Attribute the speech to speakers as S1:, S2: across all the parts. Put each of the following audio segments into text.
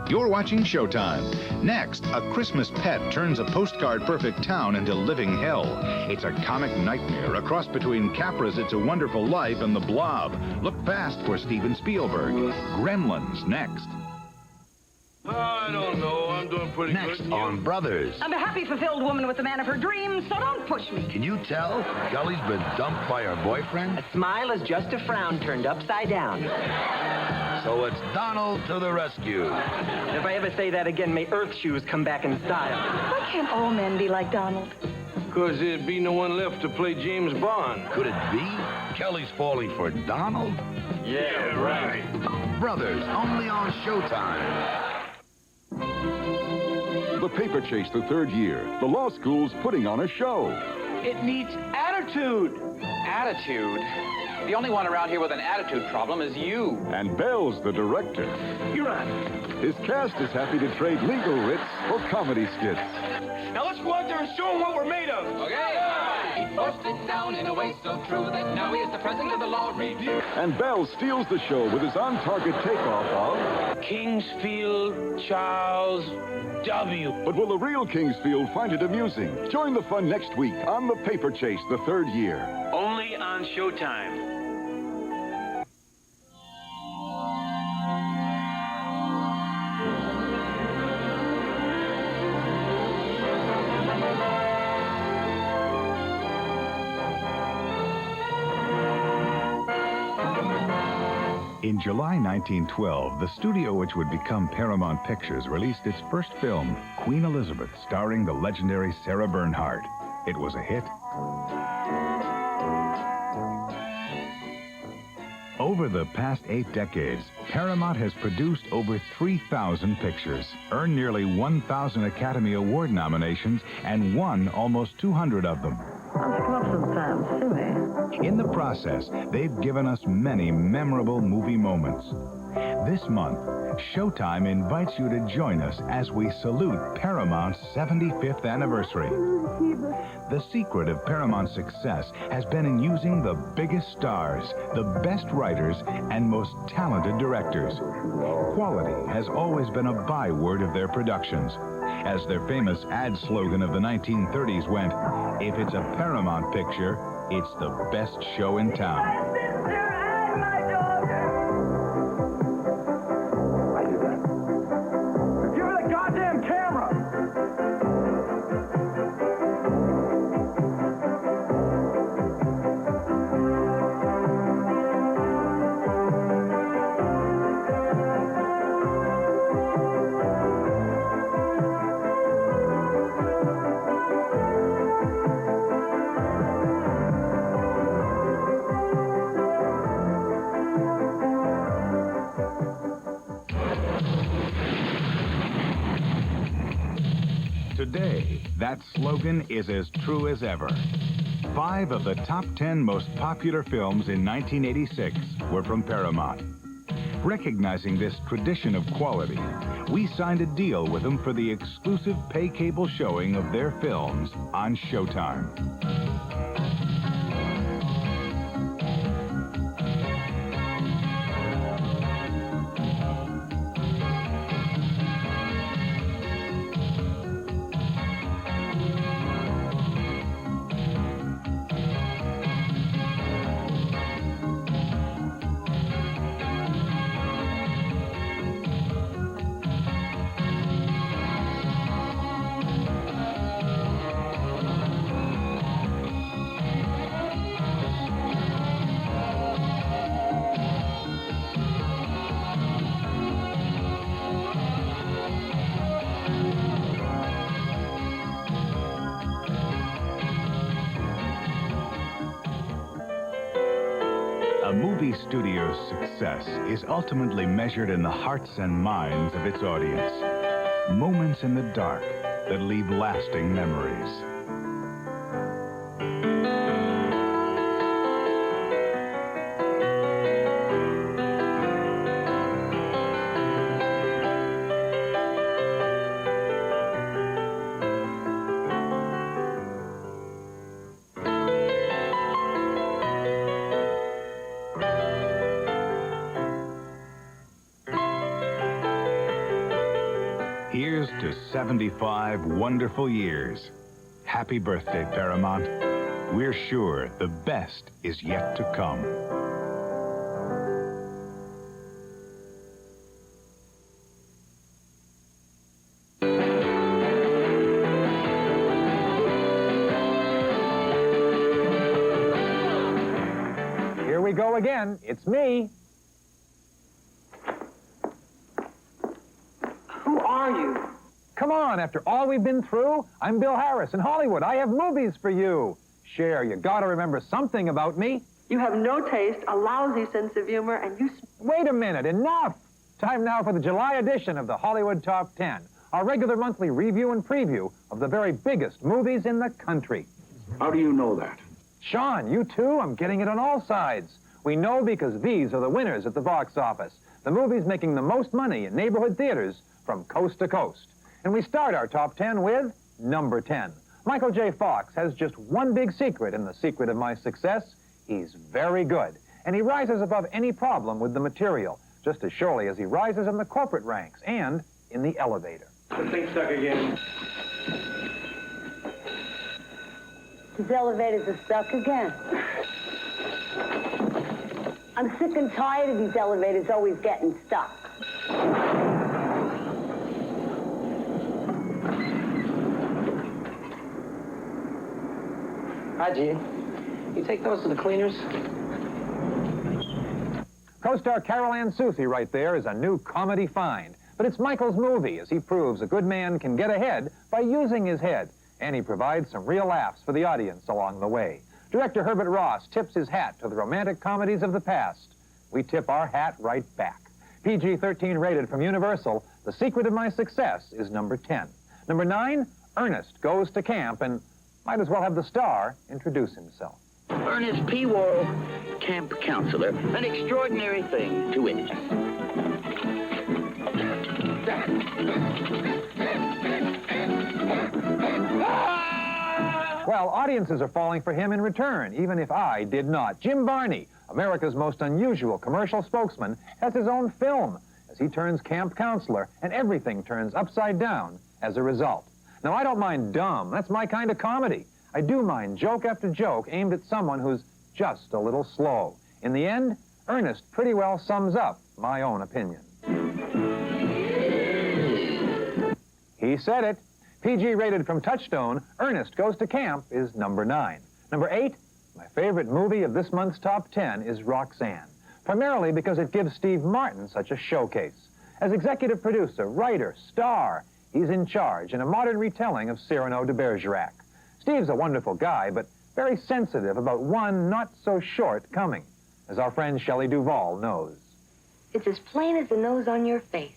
S1: You're watching Showtime. Next, a Christmas pet turns a postcard-perfect town into living hell. It's a comic nightmare, a cross between Capra's It's a Wonderful Life and The Blob. Look fast for Steven Spielberg. Gremlins, next.
S2: I don't know. I'm doing pretty
S3: Next
S2: good.
S3: on Brothers.
S4: I'm a happy, fulfilled woman with the man of her dreams, so don't push me.
S3: Can you tell Kelly's been dumped by her boyfriend?
S5: A smile is just a frown turned upside down.
S3: So it's Donald to the rescue.
S5: If I ever say that again, may Earth shoes come back in style.
S4: Why can't all men be like Donald?
S2: Because there'd be no one left to play James Bond.
S3: Could it be Kelly's falling for Donald?
S2: Yeah, right.
S3: Brothers, only on Showtime.
S6: The Paper Chase, the third year. The law school's putting on a show.
S7: It needs attitude. Attitude? The only one around here with an attitude problem is you.
S6: And Bell's the director.
S2: You're on.
S6: His cast is happy to trade legal wits for comedy skits.
S2: Now let's go out there and show them what we're made of.
S7: Okay? He forced it down in a way so true that now he is the president of the law review.
S6: And Bell steals the show with his on-target takeoff of...
S2: Kingsfield Charles W.
S6: But will the real Kingsfield find it amusing? Join the fun next week on The Paper Chase, the third year.
S2: Only on Showtime.
S1: In July 1912, the studio which would become Paramount Pictures released its first film, Queen Elizabeth, starring the legendary Sarah Bernhardt. It was a hit. Over the past 8 decades, Paramount has produced over 3,000 pictures, earned nearly 1,000 Academy Award nominations, and won almost 200 of them. In the process, they've given us many memorable movie moments. This month, Showtime invites you to join us as we salute Paramount's 75th anniversary. The secret of Paramount's success has been in using the biggest stars, the best writers, and most talented directors. Quality has always been a byword of their productions. As their famous ad slogan of the 1930s went, "If it's a Paramount picture, it's the best show in town."
S2: Give her the goddamn camera!
S1: Today, that slogan is as true as ever. 5 of the top 10 most popular films in 1986 were from Paramount. Recognizing this tradition of quality, we signed a deal with them for the exclusive pay cable showing of their films on Showtime. A movie studio's success is ultimately measured in the hearts and minds of its audience. Moments in the dark that leave lasting memories. Here's to 75 wonderful years. Happy birthday, Paramount. We're sure the best is yet to come.
S8: Here we go again. It's me.
S9: Who are you?
S8: Come on, after all we've been through, I'm Bill Harris in Hollywood. I have movies for you. Cher, you gotta remember something about me.
S9: You have no taste, a lousy sense of humor, and you...
S8: Wait a minute, enough! Time now for the July edition of the Hollywood Top 10, our regular monthly review and preview of the very biggest movies in the country.
S10: How do you know that?
S8: Sean, you too? I'm getting it on all sides. We know because these are the winners at the box office, the movies making the most money in neighborhood theaters from coast to coast. And we start our top 10 with number 10. Michael J. Fox has just one big secret, and the secret of my success: he's very good. And he rises above any problem with the material, just as surely as he rises in the corporate ranks and in the elevator.
S10: The thing's stuck again.
S11: His elevators are stuck again. I'm sick and tired of these elevators always getting stuck.
S5: Hi, Gene. You take those to the cleaners?
S8: Co-star Carol Ann Susie right there is a new comedy find. But it's Michael's movie, as he proves a good man can get ahead by using his head. And he provides some real laughs for the audience along the way. Director Herbert Ross tips his hat to the romantic comedies of the past. We tip our hat right back. PG-13 rated from Universal, the secret of my success is number 10. Number 9, Ernest Goes to Camp, and might as well have the star introduce himself.
S12: Ernest P. Worrell, camp counselor, an extraordinary thing to witness.
S8: Well, audiences are falling for him in return, even if I did not. Jim Varney, America's most unusual commercial spokesman, has his own film as he turns camp counselor, and everything turns upside down as a result. Now, I don't mind dumb. That's my kind of comedy. I do mind joke after joke aimed at someone who's just a little slow. In the end, Ernest pretty well sums up my own opinion. He said it. PG rated from Touchstone, Ernest Goes to Camp is number 9. Number 8, my favorite movie of this month's top 10 is Roxanne, primarily because it gives Steve Martin such a showcase. As executive producer, writer, star, he's in charge in a modern retelling of Cyrano de Bergerac. Steve's a wonderful guy, but very sensitive about one not-so-short coming, as our friend Shelley Duvall knows.
S11: It's as plain as the nose on your face.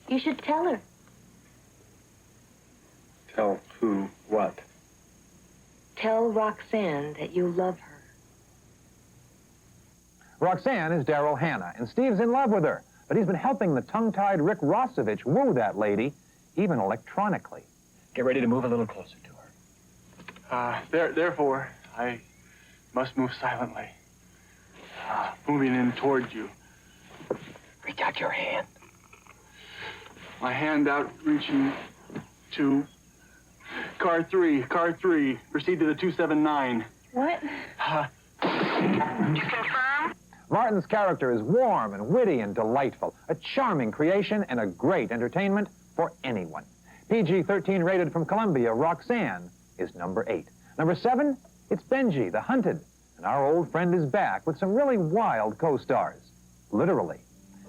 S11: You should tell her.
S10: Tell who what?
S11: Tell Roxanne that you love her.
S8: Roxanne is Daryl Hannah, and Steve's in love with her, but he's been helping the tongue-tied Rick Rossovich woo that lady, even electronically.
S10: Get ready to move a little closer to her.
S13: Therefore, I must move silently. Moving in towards you.
S10: Reach out your hand.
S13: My hand out, reaching to car 3. Proceed to the 279.
S11: What?
S13: You confirm?
S8: Martin's character is warm and witty and delightful, a charming creation and a great entertainment for anyone. PG-13 rated from Columbia, Roxanne is number 8. Number 7, it's Benji, the Hunted, and our old friend is back with some really wild co-stars, literally.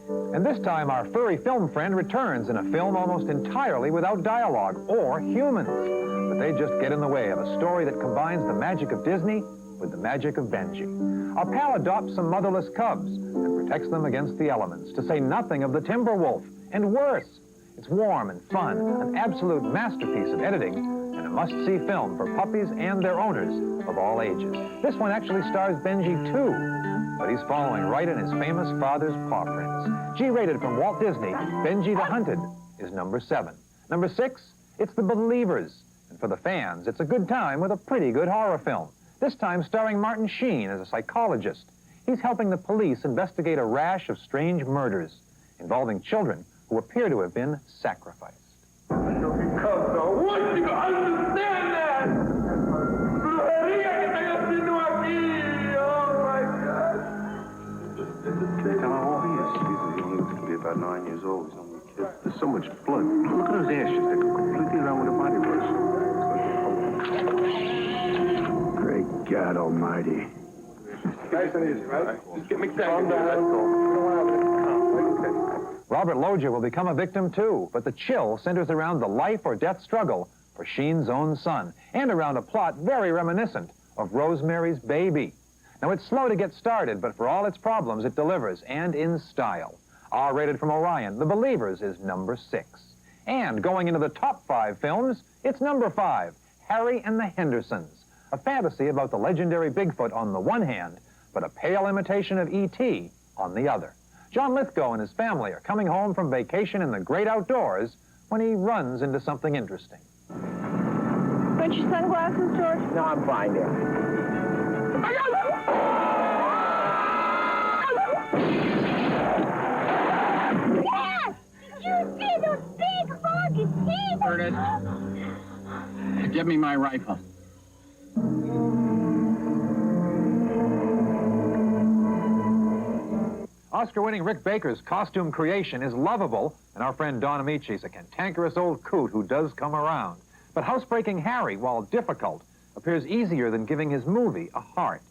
S8: And this time our furry film friend returns in a film almost entirely without dialogue or humans, but they just get in the way of a story that combines the magic of Disney with the magic of Benji. Our pal adopts some motherless cubs and protects them against the elements, to say nothing of the timber wolf, and worse. It's warm and fun, an absolute masterpiece of editing, and a must-see film for puppies and their owners of all ages. This one actually stars Benji, too, but he's following right in his famous father's paw prints. G-rated from Walt Disney, Benji the Hunted is number 7. Number 6, it's The Believers, and for the fans, it's a good time with a pretty good horror film, this time starring Martin Sheen as a psychologist. He's helping the police investigate a rash of strange murders involving children who appear to have been sacrificed.
S14: About 9 years old. He's only a kid. There's so much blood. Look at those ashes. They're completely around where the body was. Great God Almighty. Nice and easy, right? Just get me calm down.
S8: Robert Loggia will become a victim, too, but the chill centers around the life or death struggle for Sheen's own son, and around a plot very reminiscent of Rosemary's Baby. Now, it's slow to get started, but for all its problems, it delivers, and in style. R-rated from Orion, The Believers is number 6. And going into the top 5 films, it's number 5, Harry and the Hendersons, a fantasy about the legendary Bigfoot on the one hand, but a pale imitation of E.T. on the other. John Lithgow and his family are coming home from vacation in the great outdoors when he runs into something interesting.
S15: Want your sunglasses, George?
S10: No, I'm fine, dear.
S15: Yes! You see the big hoggy teeth?
S10: Ernest, get me my rifle.
S8: Oscar-winning Rick Baker's costume creation is lovable, and our friend Don Amici is a cantankerous old coot who does come around. But housebreaking Harry, while difficult, appears easier than giving his movie a heart.